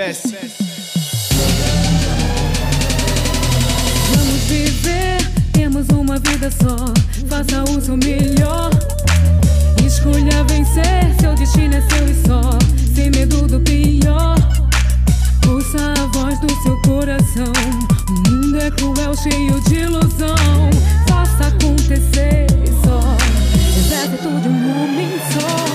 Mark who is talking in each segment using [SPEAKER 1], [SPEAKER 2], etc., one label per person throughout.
[SPEAKER 1] espécie.
[SPEAKER 2] Vamos viver, temos uma vida só. Faça o seu melhor. Escolha vencer, seu destino é seu e só. Sem medo do pior. Ouça a voz do seu coração. O mundo é cruel, cheio de ilusão. Faça acontecer só. Exército de um homem só.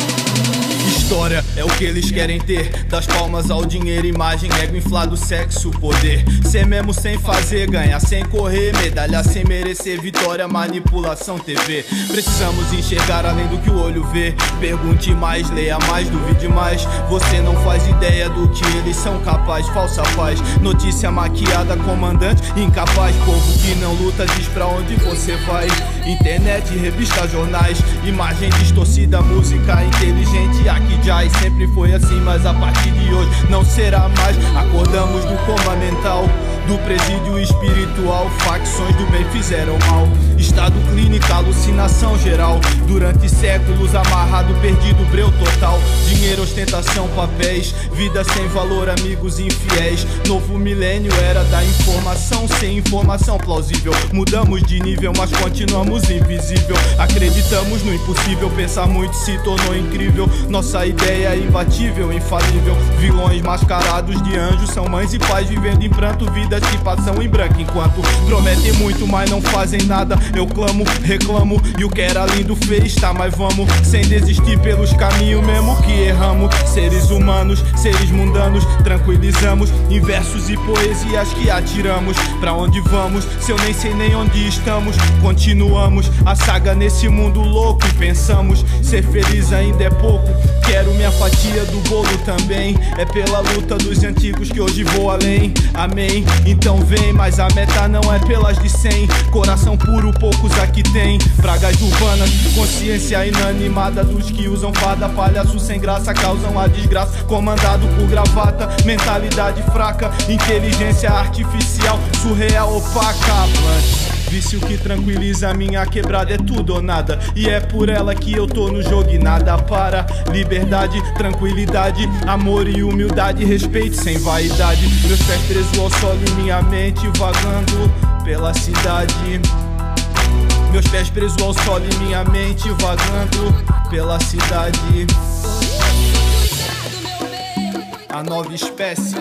[SPEAKER 1] História é o que eles querem ter. Das palmas ao dinheiro, imagem, ego inflado, sexo, poder. Ser mesmo sem fazer, ganhar sem correr. Medalha sem merecer, vitória, manipulação, TV. Precisamos enxergar além do que o olho vê. Pergunte mais, leia mais, duvide mais. Você não faz ideia do que eles são capazes. Falsa paz, notícia maquiada, comandante incapaz. Povo que não luta diz pra onde você vai. Internet, revista, jornais. Imagem distorcida, música inteligente. Aqui já e sempre foi assim, mas a partir de hoje não será mais. Acordamos do coma mental, do presídio espiritual. Facções do bem fizeram mal. Estado clínico, alucinação geral. Durante séculos amarrado, perdido, breu total. Dinheiro, ostentação, papéis. Vida sem valor, amigos infiéis. Novo milênio, era da informação. Sem informação plausível. Mudamos de nível, mas continuamos invisível. Acreditamos no impossível. Pensar muito se tornou incrível. Nossa ideia é imbatível, infalível. Vilões mascarados de anjos são mães e pais vivendo em pranto. Vidas que passam em branco enquanto prometem muito, mas não fazem nada. Eu clamo, reclamo, e o que era lindo fez, tá? Mas vamos, sem desistir pelos caminhos mesmo que erramos. Seres humanos, seres mundanos, tranquilizamos. Em versos e poesias que atiramos. Pra onde vamos, se eu nem sei nem onde estamos. Continuamos a saga nesse mundo louco e pensamos, ser feliz ainda é pouco. Quero minha fatia do bolo também. É pela luta dos antigos que hoje vou além. Amém, então vem, mas a meta não é pelas de 100. Coração puro, poucos aqui tem. Pragas urbanas, consciência inanimada dos que usam farda. Palhaço sem graça, causam a desgraça. Comandado por gravata, mentalidade fraca. Inteligência artificial, surreal, opaca. Vício que tranquiliza a minha quebrada, é tudo ou nada. E é por ela que eu tô no jogo e nada para. Liberdade, tranquilidade, amor e humildade. Respeito sem vaidade. Meus pés presos ao solo e minha mente vagando pela cidade. Meus pés presos ao solo e minha mente vagando pela cidade. A nova espécie.